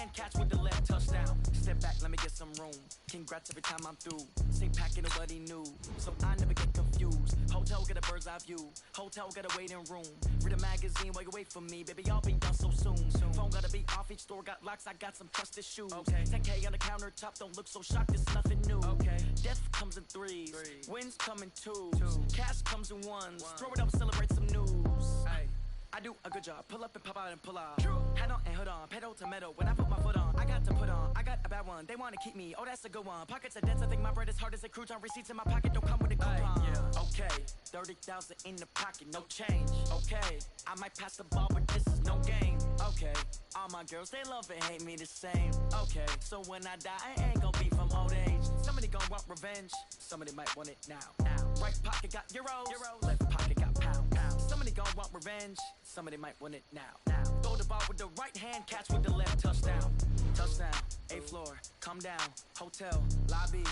hand catch with the left touchdown. Step back, let me get some room. Congrats every time I'm through. Same packet, nobody knew, so I never get confused. Hotel get a bird's eye view. Hotel got a waiting room. Read a magazine while you wait for me, baby. I'll be done so soon. Phone gotta be off. Each store got locks. I got some trusted shoes. Okay. 10K on the countertop. Don't look so shocked. It's nothing new. Okay. Death comes in threes. Wins come in twos. Cash comes in ones. Throw it up, celebrate some news. Ay. I do a good job. Pull up and pop out and pull out. Head on and hood on. Pedal to metal. When I put my foot on, I got to put on. I got a bad one. They want to keep me. Oh, that's a good one. Pockets are dense. I think my bread is hard as a crouton. Receipts in my pocket don't come with a coupon. Okay. 30,000 in the pocket. No change. Okay. I might pass the ball, but this is no game. Okay. All my girls, they love and hate me the same. Okay. So when I die, I ain't gonna be from old age. Somebody gonna want revenge. Somebody might want it now. Right pocket got euros. Left pocket got pounds. Somebody gonna want revenge. Somebody might want it now. Throw the ball with the right hand, catch with the left touchdown. Touchdown, 8th floor, come down, hotel, lobby.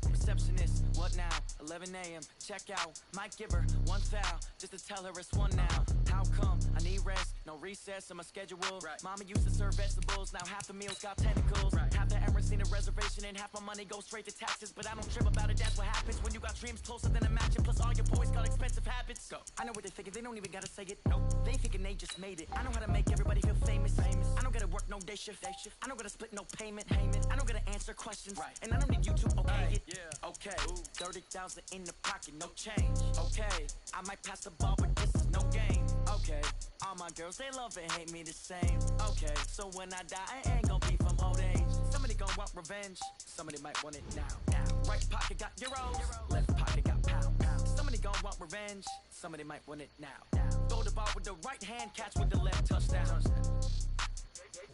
Receptionist, what now? 11 a.m., check out. Might give her one foul, just to tell her it's one now. How come? I need rest, no recess in my schedule. Right. Mama used to serve vegetables, now half the meals got tentacles. Right. Half the Emirates need a reservation and half my money goes straight to taxes. But I don't trip about it, that's what happens when you got dreams closer than a match. And plus all your boys got expensive habits. Go. I know what they're thinking, they don't even gotta say it. Nope. They thinking they just made it. I know how to make everybody feel famous. I don't gotta work no day shift. I don't gotta split no payment. I don't gotta answer questions. Right. And I don't need you to okay it. Yeah. Okay. 30,000 in the pocket, no change. Okay. I might pass the ball, but this is no game. Okay. All my girls, they love and hate me the same. Okay. So when I die, I ain't gonna be from old age. Somebody gonna want revenge. Somebody might want it now. Right pocket got euros. Left pocket got pounds. Somebody gonna want revenge. Somebody might want it now. Throw the ball with the right hand, catch with the left touchdown.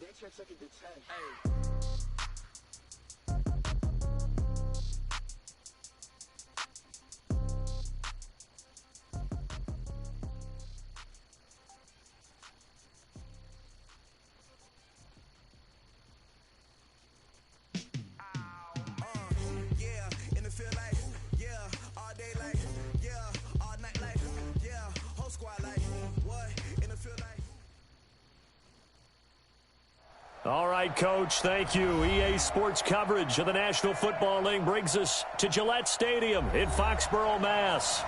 They took it to 10. Hey. All right, Coach, thank you. EA Sports coverage of the National Football League brings us to Gillette Stadium in Foxborough, Mass.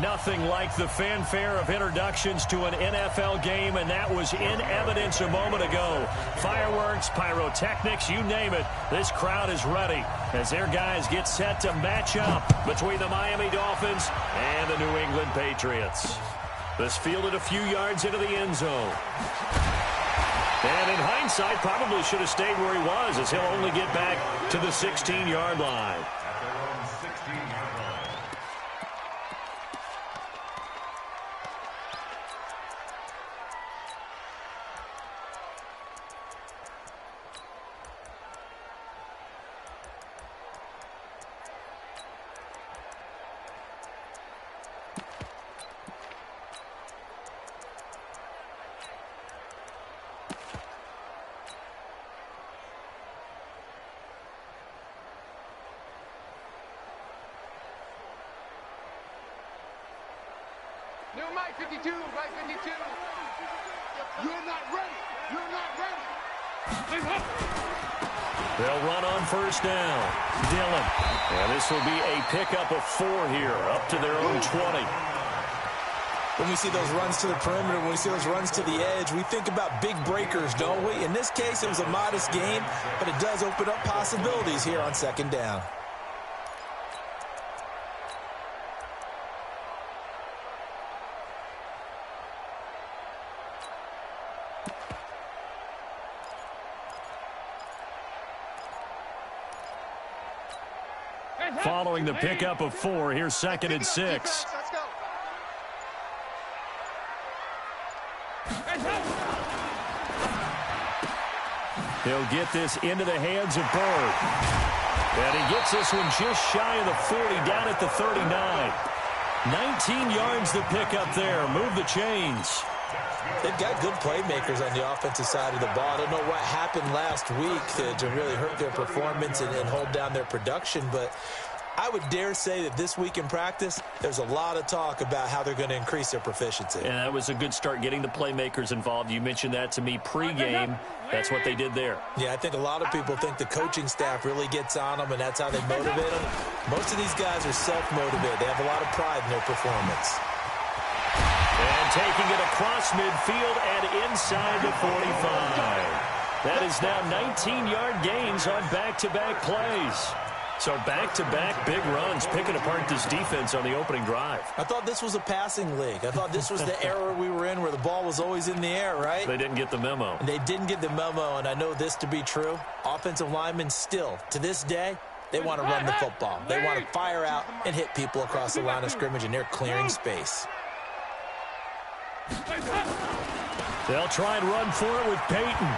Nothing like the fanfare of introductions to an NFL game, and that was in evidence a moment ago. Fireworks, pyrotechnics, you name it. This crowd is ready as their guys get set to match up between the Miami Dolphins and the New England Patriots. This fielded a few yards into the end zone. And in hindsight, probably should have stayed where he was, as he'll only get back to the 16-yard line. New Mike 52, right 52. You're not ready. You're not ready. They'll run on first down. Dillon. And this will be a pickup of 4 here, up to their own 20. When we see those runs to the perimeter, when we see those runs to the edge, we think about big breakers, don't we? In this case, it was a modest game, but it does open up possibilities here on second down. Following the pickup of 4, here's 2nd and 6. He'll get this into the hands of Bird. And he gets this one just shy of the 40, down at the 39. 19 yards to pick up there. Move the chains. They've got good playmakers on the offensive side of the ball. I don't know what happened last week to really hurt their performance and hold down their production, but I would dare say that this week in practice, there's a lot of talk about how they're going to increase their proficiency. And that was a good start, getting the playmakers involved. You mentioned that to me pregame. That's what they did there. Yeah, I think a lot of people think the coaching staff really gets on them, and that's how they motivate them. Most of these guys are self-motivated. They have a lot of pride in their performance. And taking it across midfield and inside the 45. That is now 19-yard gains on back-to-back plays. So back-to-back big runs, picking apart this defense on the opening drive. I thought this was a passing league. I thought this was the era we were in where the ball was always in the air, right? They didn't get the memo. And they didn't get the memo, and I know this to be true. Offensive linemen still, to this day, they want to run the football. They want to fire out and hit people across the line of scrimmage, and they're clearing space. They'll try and run for it with Peyton.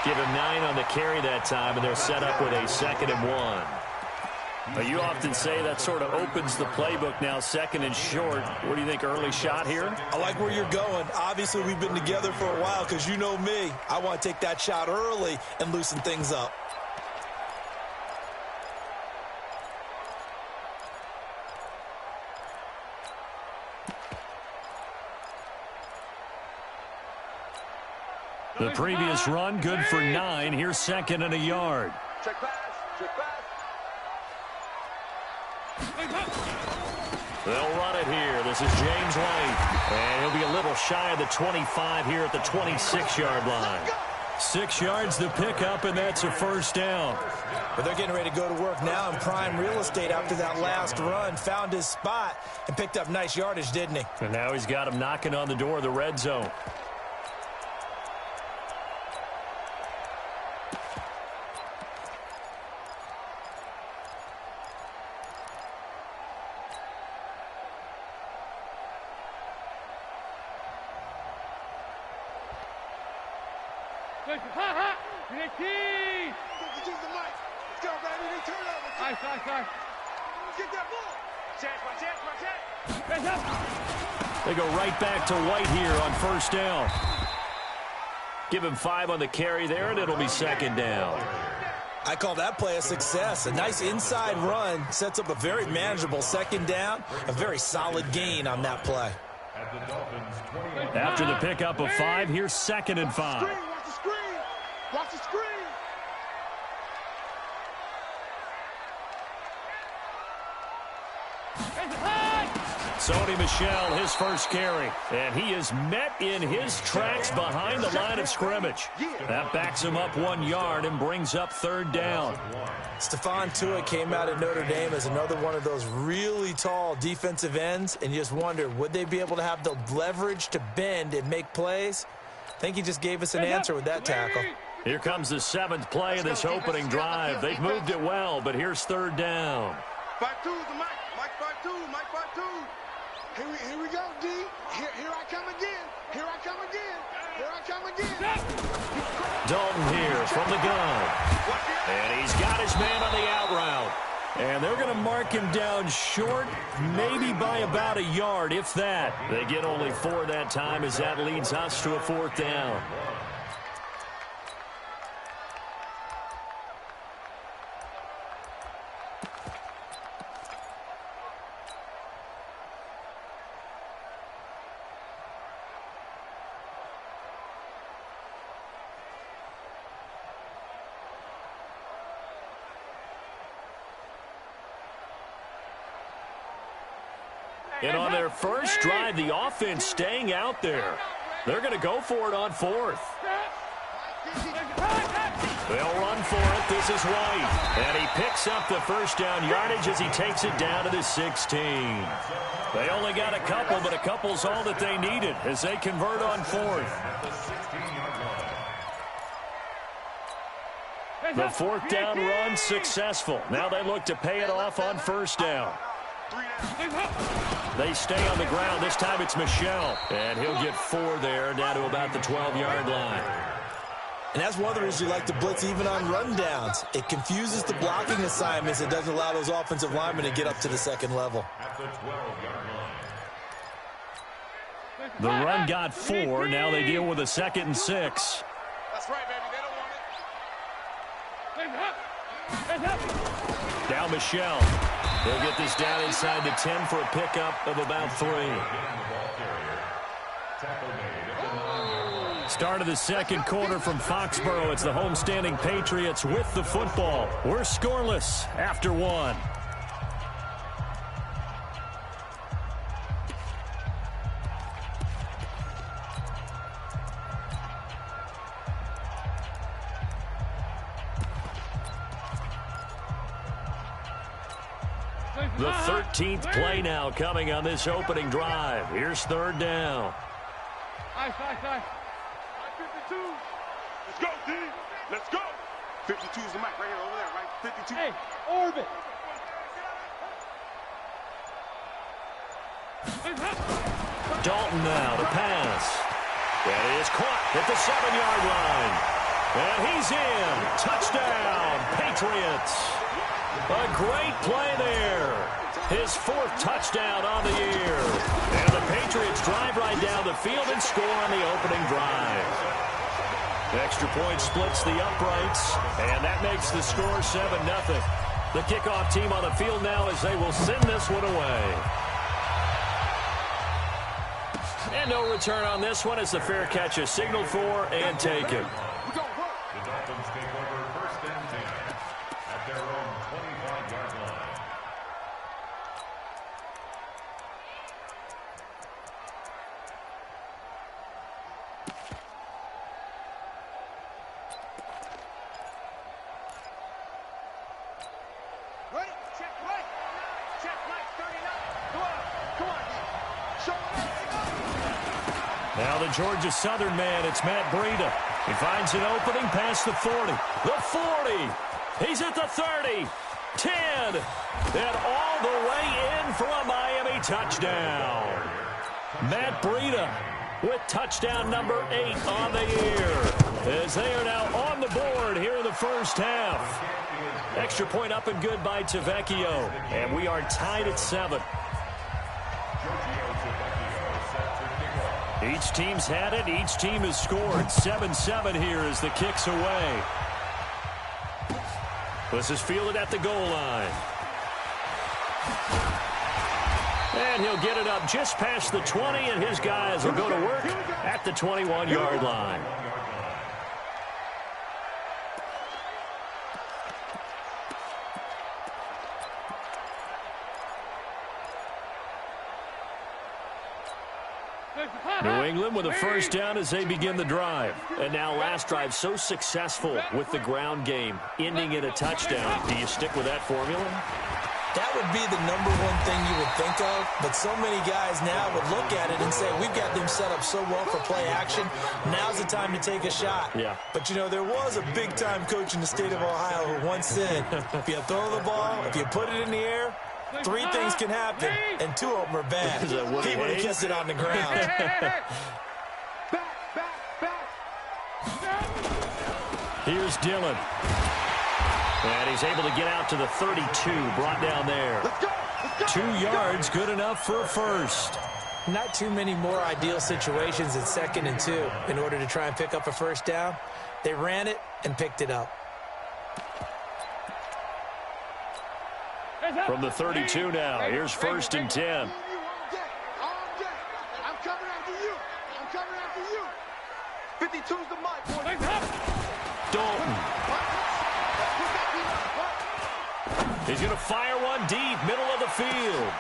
Give him 9 on the carry that time, and they're set up with a 2nd and 1. Now, you often say that sort of opens the playbook now, 2nd and short. What do you think, early shot here? I like where you're going. Obviously, we've been together for a while because you know me. I want to take that shot early and loosen things up. The previous run, good for 9. Here's 2nd and a yard. Check pass. Check pass. They'll run it here. This is James White. And he'll be a little shy of the 25 here at the 26-yard line. 6 yards the pickup, and that's a 1st down. But they're getting ready to go to work now in prime real estate after that last run. Found his spot and picked up nice yardage, didn't he? And now he's got him knocking on the door of the red zone. They go right back to White here on 1st down. Give him 5 on the carry there, and it'll be 2nd down. I call that play a success. A nice inside run sets up a very manageable 2nd down. A very solid gain on that play. After the pickup of 5, here's 2nd and 5. Watch the screen. Watch the screen. Sony Michel, his first carry. And he is met in his tracks behind the line of scrimmage. That backs him up 1 yard and brings up 3rd down. Stephon Tuitt came out at Notre Dame as another one of those really tall defensive ends, and you just wonder, would they be able to have the leverage to bend and make plays? I think he just gave us an answer with that tackle. Here comes the 7th play of this opening drive. They've moved it well, but here's 3rd down. 5-2 is the Mike. Mike 5-2. Mike 5-2. Here we go, D. Here I come again. Here I come again. Here I come again. Dalton here from the gun. And he's got his man on the out route. And they're going to mark him down short, maybe by about a yard, if that. They get only 4 that time as that leads us to a 4th down. And on their first drive, the offense staying out there. They're going to go for it on 4th. They'll run for it. This is White. And he picks up the 1st down yardage as he takes it down to the 16. They only got a couple, but a couple's all that they needed as they convert on 4th. The 4th down run successful. Now they look to pay it off on 1st down. They stay on the ground. This time it's Michel. And he'll get 4 there, down to about the 12-yard line. And that's one of the reasons you like to blitz even on rundowns. It confuses the blocking assignments. It doesn't allow those offensive linemen to get up to the 2nd level. The run got 4. Now they deal with a 2nd and 6. That's right, baby. They don't want it. Now Michelle. He'll get this down inside the 10 for a pickup of about 3. Start of the second quarter from Foxborough. It's the homestanding Patriots with the football. We're scoreless after 1. The 13th play now coming on this opening drive. Here's 3rd down. Nice. 52. Let's go, D. Let's go. 52 is the mic right here, over there, right? 52. Hey, orbit. Dalton now to pass. That is caught at the 7-yard line. And he's in. Touchdown, Patriots. A great play there. His 4th touchdown on the year. And the Patriots drive right down the field and score on the opening drive. Extra point splits the uprights, and that makes the score 7-0. The kickoff team on the field now as they will send this one away. And no return on this one as the fair catch is signaled for and taken. The Dolphins take over 1st and 10 at their own 25-yard line. Ready? Check right. Check right, 39. Come on. Show it. Now the Georgia Southern man, it's Matt Breida. He finds an opening past the 40. The 40. He's at the 30. 10. And all the way in for a Miami touchdown. Matt Breida with touchdown number 8 on the year. As they are now on the board here in the first half. Extra point up and good by Tavecchio. And we are tied at 7. Each team's had it. Each team has scored. 7-7 here as the kick's away. This is fielded at the goal line. And he'll get it up just past the 20, and his guys will go to work at the 21-yard line. New England with a first down as they begin the drive. And now last drive so successful with the ground game, ending in a touchdown. Do you stick with that formula? That would be the number one thing you would think of, but so many guys now would look at it and say, we've got them set up so well for play action. Now's the time to take a shot. Yeah. But, you know, there was a big-time coach in the state of Ohio who once said, if you throw the ball, if you put it in the air, 3 things can happen, and 2 of them are bad. He would have kissed it on the ground. Here's Dillon. And he's able to get out to the 32, brought down there. 2 yards, good enough for a first. Not too many more ideal situations at 2nd and 2 in order to try and pick up a first down. They ran it and picked it up. From the 32 now, here's 1st and 10. I'm coming after you. I'm coming after you. 52's the mic, boy. Dalton. He's going to fire one deep, middle of the field.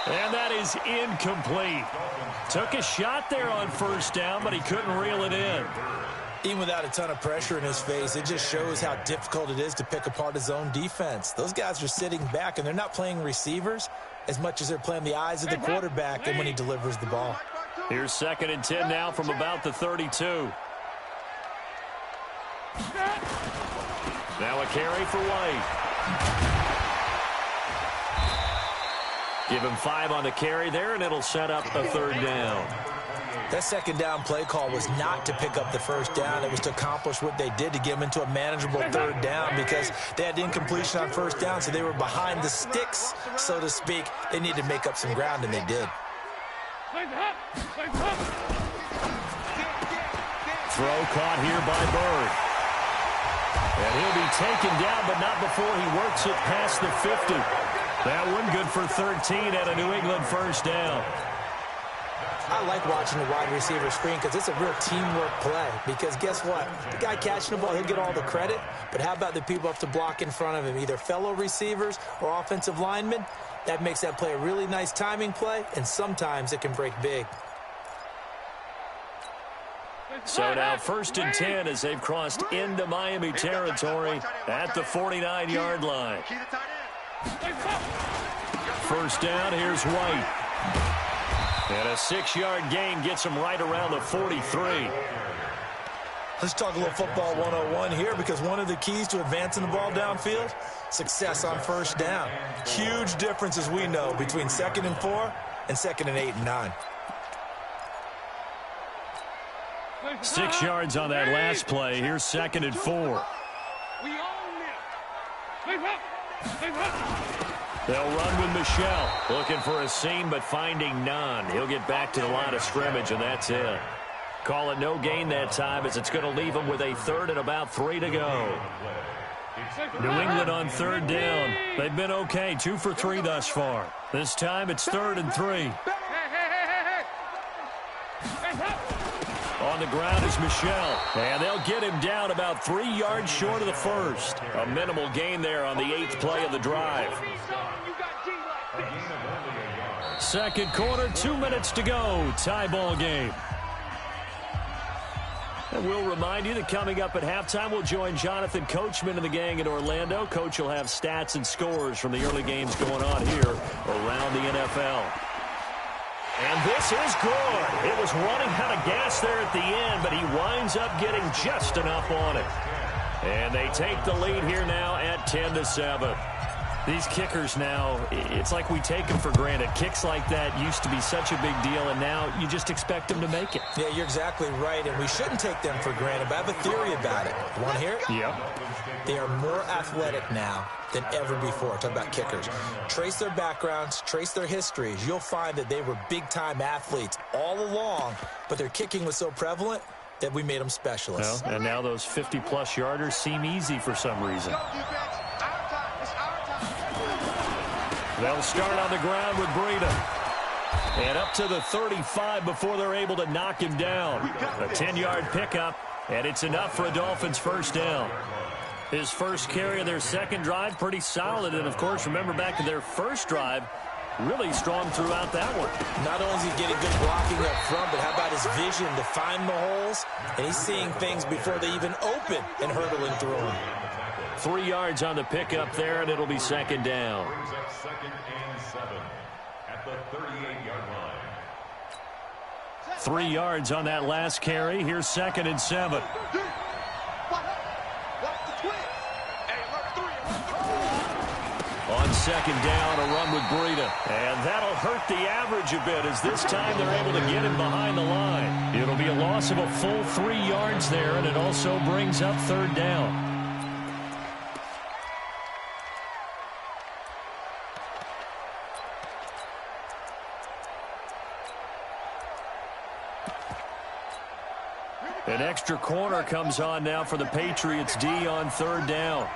And that is incomplete. Took a shot there on 1st down, but he couldn't reel it in. Even without a ton of pressure in his face, it just shows how difficult it is to pick apart his own defense. Those guys are sitting back, and they're not playing receivers as much as they're playing the eyes of the quarterback and when he delivers the ball. Here's 2nd and 10 now from about the 32. Now a carry for White. Give him 5 on the carry there, and it'll set up a 3rd down. That 2nd down play call was not to pick up the 1st down. It was to accomplish what they did to get them into a manageable 3rd down because they had incompletion on 1st down, so they were behind the sticks, so to speak. They needed to make up some ground, and they did. Throw caught here by Bird. And he'll be taken down, but not before he works it past the 50. That one good for 13 at a New England first down. I like watching the wide receiver screen because it's a real teamwork play. Because guess what? The guy catching the ball, he'll get all the credit. But how about the people up to block in front of him, either fellow receivers or offensive linemen? That makes that play a really nice timing play, and sometimes it can break big. So now 1st and 10 as they've crossed into Miami territory at the 49-yard line. First down, here's White. And a 6-yard gain gets him right around the 43. Let's talk a little football 101 here, because one of the keys to advancing the ball downfield, success on first down. Huge difference, as we know, between 2nd and 4 and 2nd and 8 and 9. 6 yards on that last play. Here's 2nd and 4. They'll run with Michel. Looking for a seam, but finding none. He'll get back to the line of scrimmage, and that's it. Call it no gain that time, as it's going to leave them with a 3rd and about 3 to go. New England on 3rd down. They've been okay, 2 for 3 thus far. This time it's 3rd and 3. On the ground is Michel, and they'll get him down about 3 yards short of the first. A minimal gain there on the 8th play of the drive. 2nd quarter, 2 minutes to go. Tie ball game. And we'll remind you that coming up at halftime, we'll join Jonathan Coachman and the gang in Orlando. Coach will have stats and scores from the early games going on here around the NFL. And this is good. It was running out of gas there at the end, but he winds up getting just enough on it. And they take the lead here now at 10-7. These kickers now, it's like we take them for granted. Kicks like that used to be such a big deal, and now you just expect them to make it. Yeah, you're exactly right, and we shouldn't take them for granted, but I have a theory about it. You want to hear it? Yep. They are more athletic now than ever before. Talk about kickers. Trace their backgrounds, trace their histories. You'll find that they were big-time athletes all along, but their kicking was so prevalent that we made them specialists. Well, and now those 50-plus yarders seem easy for some reason. They'll start on the ground with Breida. And up to the 35 before they're able to knock him down. A 10-yard pickup, and it's enough for a Dolphins first down. His first carry of their second drive, pretty solid. And, of course, remember back to their first drive, really strong throughout that one. Not only is he getting good blocking up front, but how about his vision to find the holes? And he's seeing things before they even open and hurdling through them. 3 yards on the pickup there, and it'll be second down. 2nd and 7 at the 38-yard line. 3 yards on that last carry. Here's 2nd and 7. On second down, a run with Breida. And that'll hurt the average a bit, as this time they're able to get him behind the line. It'll be a loss of a full 3 yards there, and it also brings up 3rd down. An extra corner comes on now for the Patriots D on 3rd down.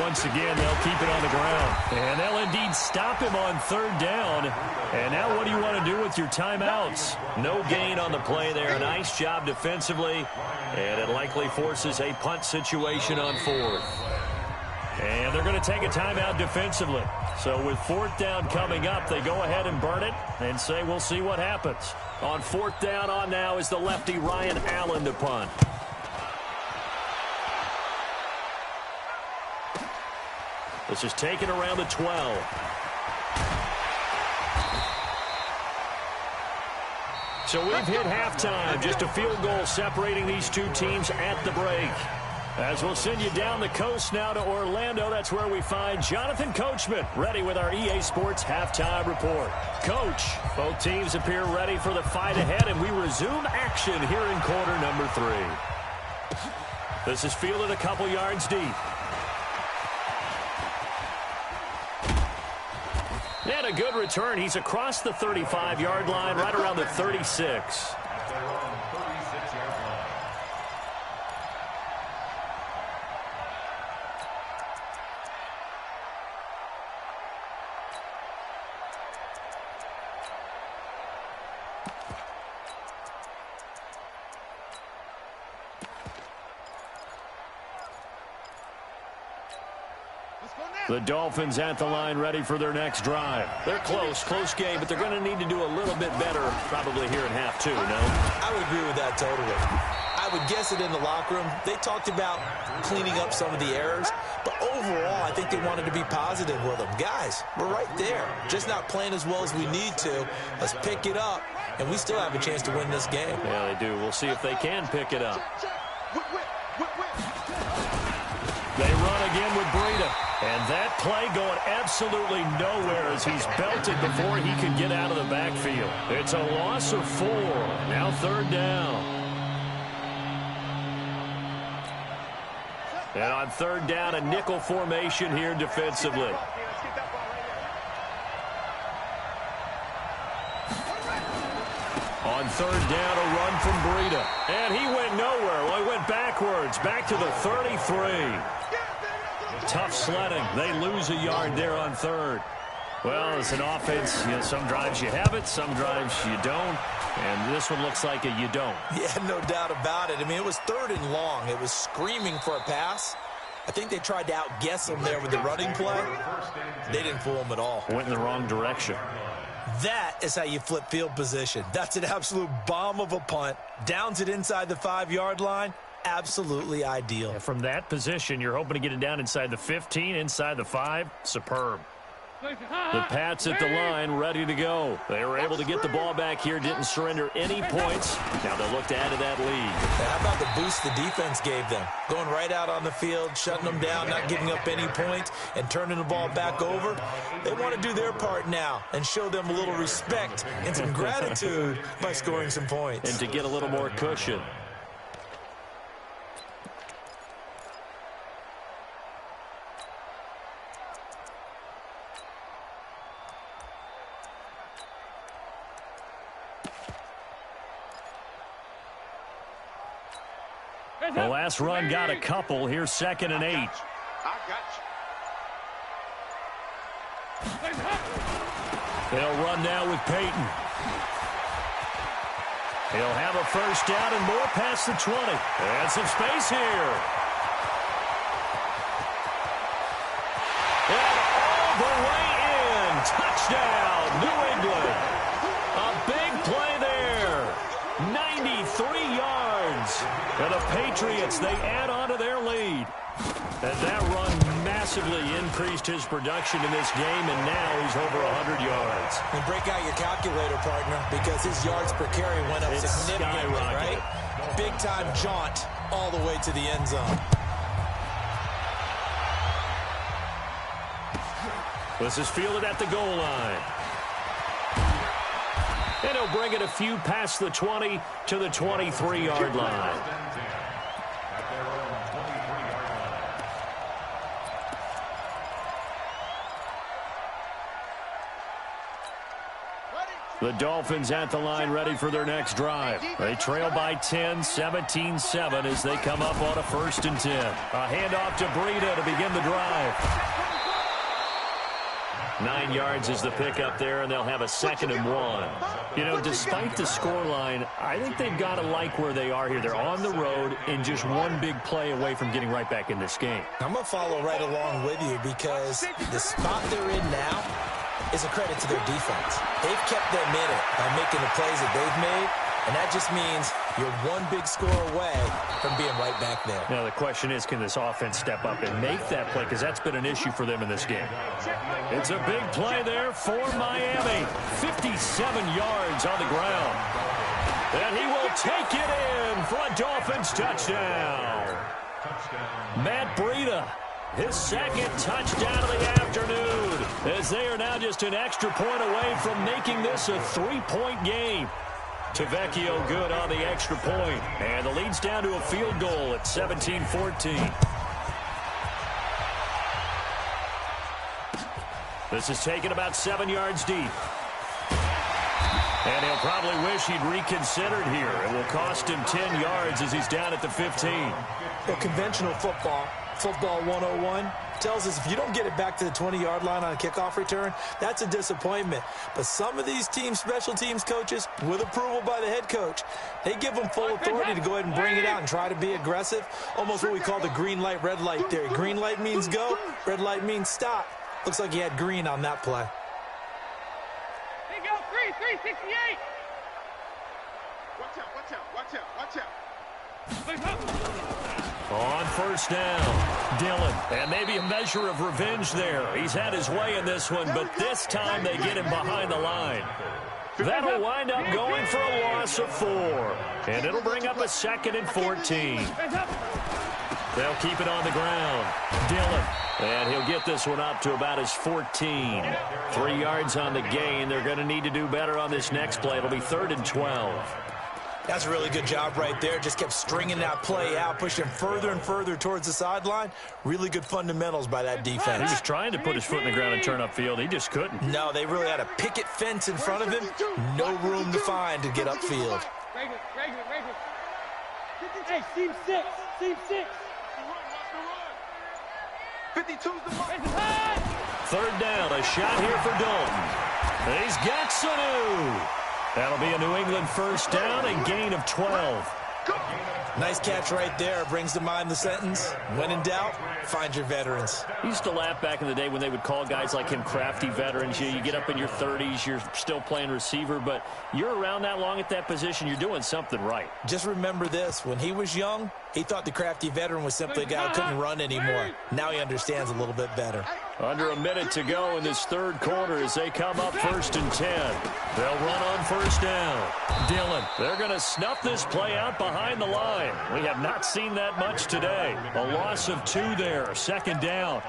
Once again, they'll keep it on the ground. And they'll indeed stop him on 3rd down. And now what do you want to do with your timeouts? No gain on the play there. Nice job defensively. And it likely forces a punt situation on 4th. And they're going to take a timeout defensively. So with 4th down coming up, they go ahead and burn it and say we'll see what happens. On 4th down on now is the lefty Ryan Allen to punt. This is taken around the 12. So we've hit halftime. Just a field goal separating these two teams at the break. As we'll send you down the coast now to Orlando, that's where we find Jonathan Coachman, ready with our EA Sports halftime report. Coach, both teams appear ready for the fight ahead, and we resume action here in quarter number 3. This is fielded a couple yards deep. And a good return. He's across the 35-yard line, right around the 36. The Dolphins at the line ready for their next drive. They're close game, but they're going to need to do a little bit better probably here in half two, no? I would agree with that totally. I would guess it in the locker room. They talked about cleaning up some of the errors, but overall, I think they wanted to be positive with them. Guys, we're right there. Just not playing as well as we need to. Let's pick it up, and we still have a chance to win this game. Yeah, they do. We'll see if they can pick it up. They run again with Breida. And that play going absolutely nowhere as he's belted before he can get out of the backfield. It's a loss of 4. Now 3rd down. And on 3rd down, a nickel formation here defensively. On 3rd down, a run from Breida. And he went nowhere. Well, he went backwards, back to the 33. Tough sledding. They lose a yard there on 3rd. Well, it's an offense. You know, some drives you have it, some drives you don't. And this one looks like you don't. Yeah, no doubt about it. I mean, it was 3rd and long. It was screaming for a pass. I think they tried to outguess him there with the running play. They didn't fool him at all. Went in the wrong direction. That is how you flip field position. That's an absolute bomb of a punt. Downs it inside the 5-yard line. Absolutely ideal. Yeah, from that position, you're hoping to get it down inside the 15, inside the 5. Superb. The Pats at the line, ready to go. They were able to get the ball back here, didn't surrender any points. Now they look to add to that lead. How about the boost the defense gave them? Going right out on the field, shutting them down, not giving up any points, and turning the ball back over. They want to do their part now and show them a little respect and some gratitude by scoring some points. And to get a little more cushion. The last run got a couple. Here's 2nd and 8. I got you. They'll run now with Peyton. He'll have a 1st down and more past the 20. And some space here. And all the way in. Touchdown, New England. A big play there. 93 yards. And the Patriots, they add on to their lead. And that run massively increased his production in this game, and now he's over 100 yards. And break out your calculator, partner, because his yards per carry went up significantly, right? Big-time jaunt all the way to the end zone. This is fielded at the goal line. And he'll bring it a few past the 20 to the 23-yard line. The Dolphins at the line ready for their next drive. They trail by 10, 17-7 as they come up on a 1st and 10. A handoff to Breida to begin the drive. 9 yards is the pickup there, and they'll have a 2nd and 1. You know, despite the scoreline, I think they've got to like where they are here. They're on the road and just one big play away from getting right back in this game. I'm going to follow right along with you because the spot they're in now is a credit to their defense. They've kept them in it by making the plays that they've made, and that just means you're one big score away from being right back there. Now, the question is, can this offense step up and make that play? Because that's been an issue for them in this game. It's a big play there for Miami. 57 yards on the ground. And he will take it in for a Dolphins touchdown. Matt Breida, his 2nd touchdown of the afternoon, as they are now just an extra point away from making this a 3-point game. Tavecchio good on the extra point, and the lead's down to a field goal at 17-14. This is taken about 7 yards deep. And he'll probably wish he'd reconsidered here. It will cost him 10 yards as he's down at the 15. Well, conventional football 101, tells us if you don't get it back to the 20-yard line on a kickoff return, that's a disappointment. But some of these special teams coaches, with approval by the head coach, they give them full authority to go ahead and bring it out and try to be aggressive. Almost what we call the green light, red light theory. Green light means go, red light means stop. Looks like he had green on that play. Hey, go, 368. Watch out, watch out, watch out, watch out. On first down, Dillon. And maybe a measure of revenge there. He's had his way in this one, but this time they get him behind the line. That'll wind up going for a loss of 4. And it'll bring up a 2nd and 14. They'll keep it on the ground. Dillon. And he'll get this one up to about his 14. 3 yards on the gain. They're going to need to do better on this next play. It'll be 3rd and 12. That's a really good job right there. Just kept stringing that play out, pushing him further and further towards the sideline. Really good fundamentals by that defense. He was trying to put his foot in the ground and turn upfield. He just couldn't. No, they really had a picket fence in front of him. No room to find to get upfield. Hey, seam 6. Seam 6. 52's the mark. 3rd down, a shot here for Dalton. He's got Sanu. That'll be a New England first down, a gain of 12. Nice catch right there. Brings to mind the sentence, when in doubt, find your veterans. He used to laugh back in the day when they would call guys like him crafty veterans. You get up in your 30s, you're still playing receiver, but you're around that long at that position, you're doing something right. Just remember this. When he was young, he thought the crafty veteran was simply a guy who couldn't run anymore. Now he understands a little bit better. Under a minute to go in this 3rd quarter as they come up 1st and 10. They'll run on first down. Dillon, they're going to snuff this play out behind the line. We have not seen that much today. A loss of 2 there, 2nd down.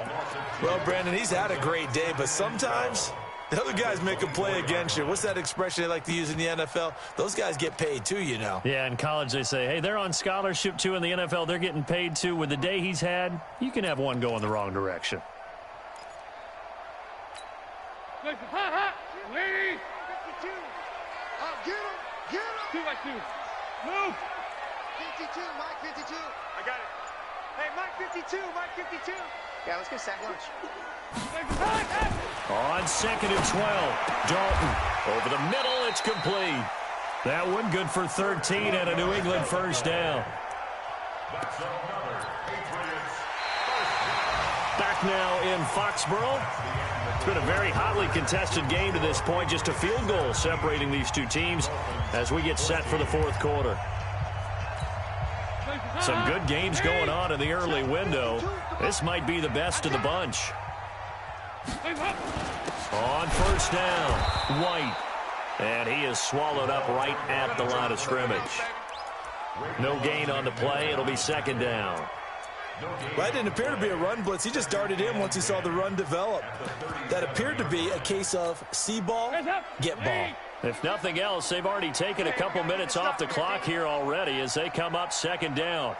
Well, Brandon, he's had a great day, but sometimes the other guys make a play against you. What's that expression they like to use in the NFL? Those guys get paid too, you know. Yeah, in college they say, hey, they're on scholarship too. In the NFL, they're getting paid too. With the day he's had, you can have one go in the wrong direction. Lead. 52. Get him, get him. 2 by 2. Move. 52, Mike 52. I got it. Hey, Mike 52, Mike 52. Yeah, let's get sack lunch. On 2nd and 12, Dalton over the middle, it's complete. That one good for 13 and a New England first down. Back now in Foxborough. It's been a very hotly contested game to this point. Just a field goal separating these two teams as we get set for the 4th quarter. Some good games going on in the early window. This might be the best of the bunch. On first down, White. And he is swallowed up right at the line of scrimmage. No gain on the play. It'll be 2nd down. Well, that didn't appear to be a run blitz. He just darted in once he saw the run develop. That appeared to be a case of see ball, get ball. If nothing else, they've already taken a couple minutes off the clock here already as they come up 2nd down.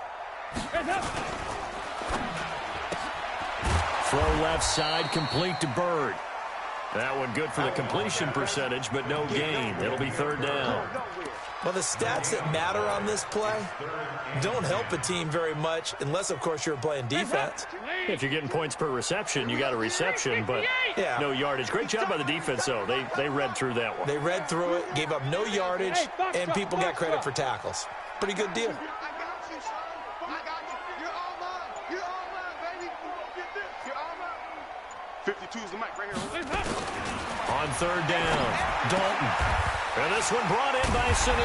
Throw left side, complete to Bird. That one good for the completion percentage, but no gain. It'll be 3rd down. Well, the stats that matter on this play don't help a team very much unless, of course, you're playing defense. If you're getting points per reception, you got a reception, but no yardage. Great job by the defense, though. They read through that one. They read through it, gave up no yardage, and people got credit for tackles. Pretty good deal. I got you, son. I got you. You're all mine. You're all mine, baby. Get this. You're all mine. 52's the mic right here. On 3rd down, Dalton. And this one brought in by Sanu.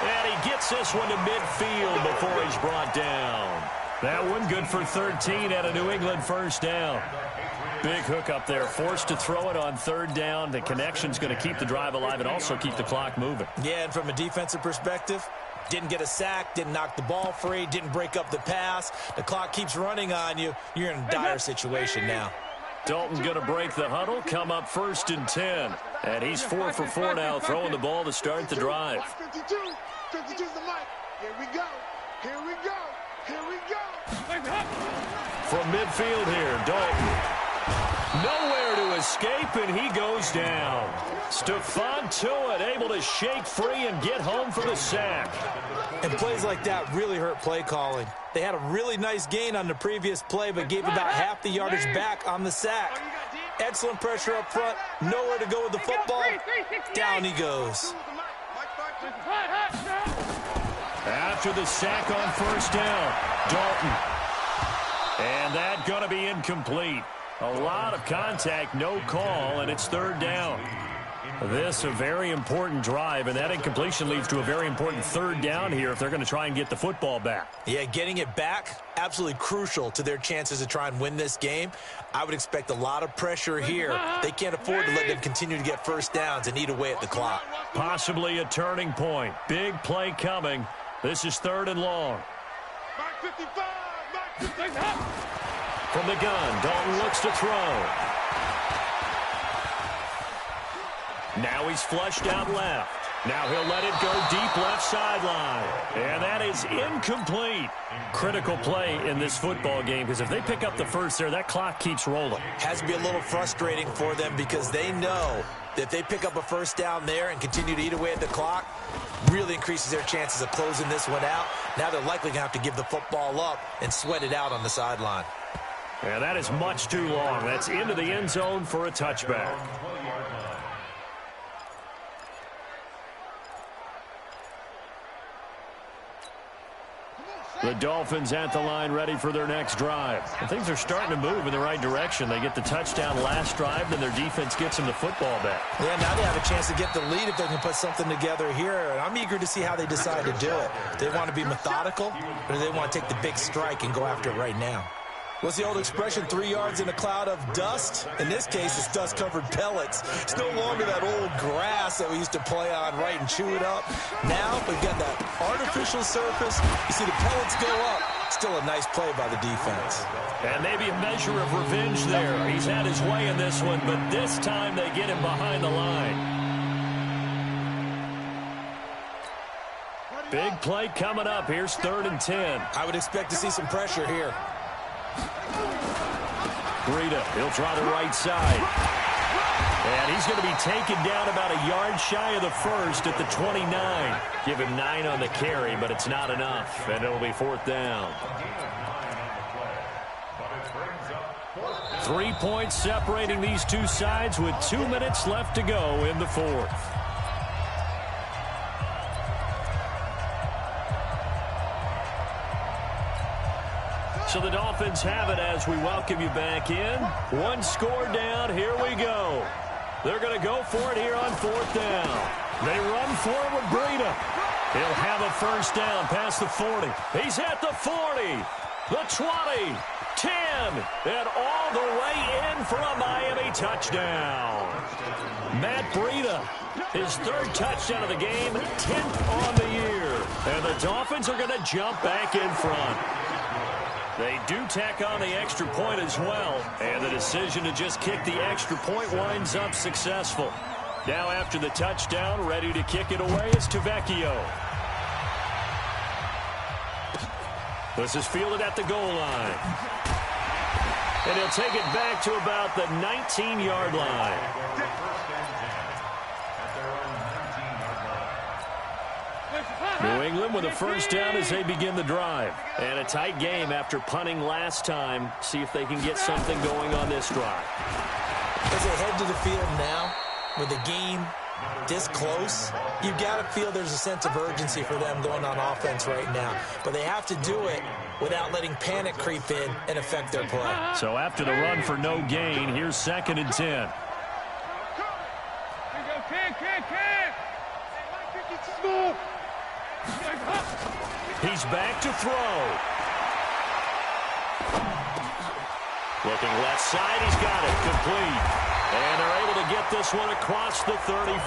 And he gets this one to midfield before he's brought down. That one good for 13 at a New England first down. Big hook up there. Forced to throw it on 3rd down. The connection's going to keep the drive alive and also keep the clock moving. Yeah, and from a defensive perspective, didn't get a sack, didn't knock the ball free, didn't break up the pass. The clock keeps running on you. You're in a dire situation now. Dalton going to break the huddle, come up 1st and 10. And he's 4 for 4 now, throwing the ball to start the drive. 52. 52's the mic. Here we go. Here we go. Here we go. From midfield here, Dalton. Nowhere to escape, and he goes down. Stephon Tuitt able to shake free and get home for the sack. And plays like that really hurt play calling. They had a really nice gain on the previous play, but gave about half the yardage back on the sack. Excellent pressure up front. Nowhere to go with the football. Down he goes. After the sack on first down, Dalton. And that's going to be incomplete. A lot of contact, no call, and it's third down. This a very important drive, and that incompletion leads to a very important third down here if they're going to try and get the football back. Yeah, getting it back, absolutely crucial to their chances to try and win this game. I would expect a lot of pressure here. They can't afford to let them continue to get first downs and eat away at the clock. Possibly a turning point. Big play coming. This is third and long. From the gun, Dalton looks to throw. Now he's flushed out left. Now he'll let it go deep left sideline. And that is incomplete. Critical play in this football game, because if they pick up the first there, that clock keeps rolling. Has to be a little frustrating for them because they know that if they pick up a first down there and continue to eat away at the clock, really increases their chances of closing this one out. Now they're likely going to have to give the football up and sweat it out on the sideline. And that is much too long. That's into the end zone for a touchback. The Dolphins at the line ready for their next drive. And things are starting to move in the right direction. They get the touchdown last drive, then their defense gets them the football back. Yeah, now they have a chance to get the lead if they can put something together here. And I'm eager to see how they decide to do it. Do they want to be methodical, or do they want to take the big strike and go after it right now? What's the old expression, 3 yards in a cloud of dust? In this case, it's dust-covered pellets. It's no longer that old grass that we used to play on, right, and chew it up. Now we've got that artificial surface. You see the pellets go up. Still a nice play by the defense. And maybe a measure of revenge there. He's had his way in this one, but this time they get him behind the line. Big play coming up. Here's 3rd and 10. I would expect to see some pressure here. Breida, he'll try the right side. And he's going to be taken down about a yard shy of the first at the 29. Give him 9 on the carry, but it's not enough, and it'll be 4th down. 3 points separating these two sides with 2 minutes left to go in the 4th. So the Dolphins have it as we welcome you back in. 1 score down. Here we go. They're going to go for it here on 4th down. They run for it with Breida. He'll have a first down past the 40. He's at the 40, the 20, 10, and all the way in for a Miami touchdown. Matt Breida, his 3rd touchdown of the game, 10th on the year. And the Dolphins are going to jump back in front. They do tack on the extra point as well, and the decision to just kick the extra point winds up successful. Now after the touchdown, ready to kick it away is Tavecchio. This is fielded at the goal line. And he'll take it back to about the 19-yard line. New England with a first down as they begin the drive. And a tight game after punting last time. See if they can get something going on this drive. As they head to the field now, with the game this close, you've got to feel there's a sense of urgency for them going on offense right now. But they have to do it without letting panic creep in and affect their play. So after the run for no gain, here's 2nd and 10. He's back to throw. Looking left side, he's got it, complete. And they're able to get this one across the 35.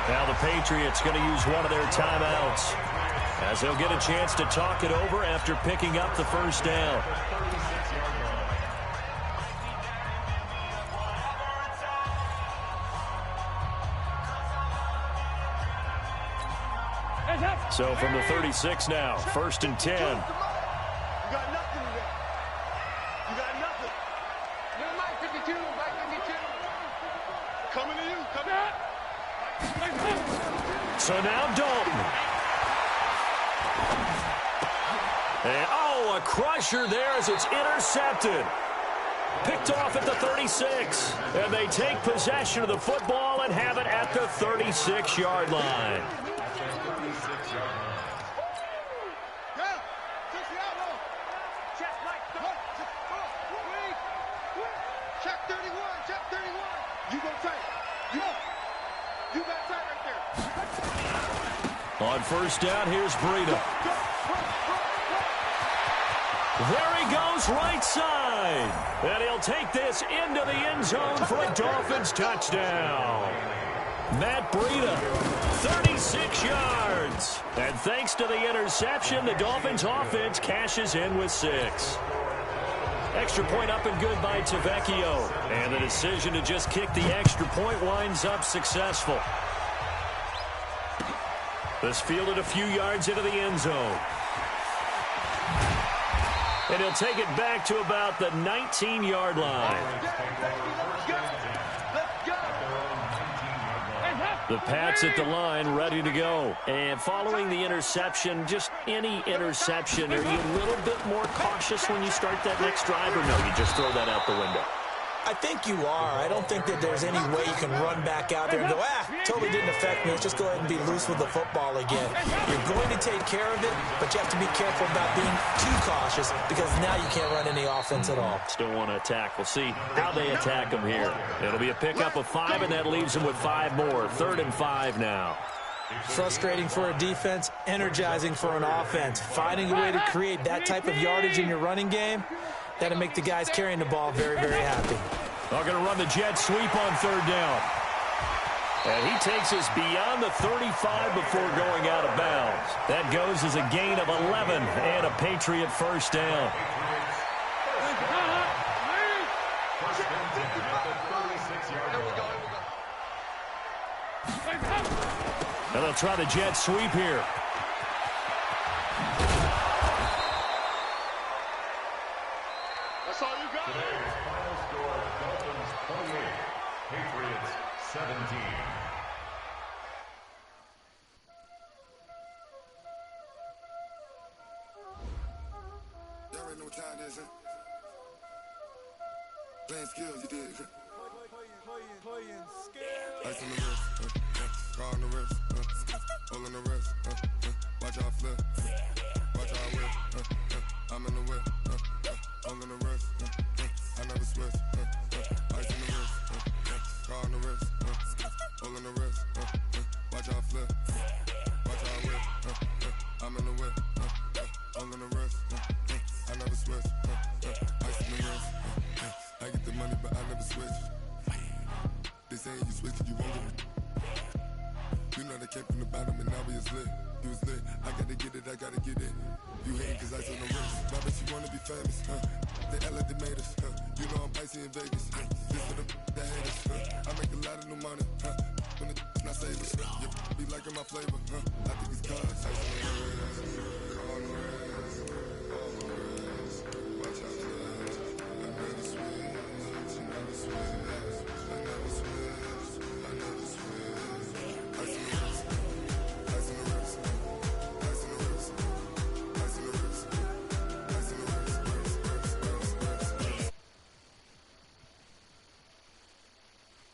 Now the Patriots going to use one of their timeouts, as they'll get a chance to talk it over after picking up the first down. So from the 36 now, 1st and 10. You got nothing today. You got nothing. So now Dalton. And, a crusher there as it's intercepted. Picked off at the 36. And they take possession of the football and have it at the 36-yard line. Check 31, check 31. You go tight. You got tight right there. On first down, here's Breida. There he goes, right side. And he'll take this into the end zone for a Dolphins touchdown. Matt Breida, 36 yards. And thanks to the interception, the Dolphins offense cashes in with 6. Extra point up and good by Tavecchio. And the decision to just kick the extra point winds up successful. This fielded a few yards into the end zone. And he'll take it back to about the 19-yard line. The Pats at the line, ready to go. And following the interception, just any interception, are you a little bit more cautious when you start that next drive, or no, you just throw that out the window? I think you are. I don't think that there's any way you can run back out there and go, totally didn't affect me. Let's just go ahead and be loose with the football again. You're going to take care of it, but you have to be careful about being too cautious because now you can't run any offense at all. Still want to attack. We'll see how they attack them here. It'll be a pickup of 5, and that leaves them with 5 more. 3rd and 5 now. Frustrating for a defense, energizing for an offense. Finding a way to create that type of yardage in your running game, that'll make the guys carrying the ball very, very happy. They're going to run the jet sweep on 3rd down. And he takes us beyond the 35 before going out of bounds. That goes as a gain of 11 and a Patriot first down. And they'll try the jet sweep here. That's all you got. Today's final score, Dolphins 28, Patriots 17. Y'all already know what time it is, huh? Playing skills, you did. Playing skills. Ice on the wrist, car on the wrist, hole on the wrist, watch out flip, watch out whip, I'm in the whip, hole in the wrist, I never switch, ice on the wrist, car on the wrist, hole in the wrist, watch out flip, watch out whip, I'm in the whip, hole in the wrist, I never switch, ice on the wrist, I get the money but I never switch. They saying you switch it, you won't get it. You know they came from the bottom and now we is lit. You was lit, I gotta get it, I gotta get it. You hating cause ice on the wrist. Why bet you wanna be famous, They act like they made us, You know I'm icy in Vegas, This for the that hate us, I make a lot of new money, When the not save us, be liking my flavor, I think it's cause I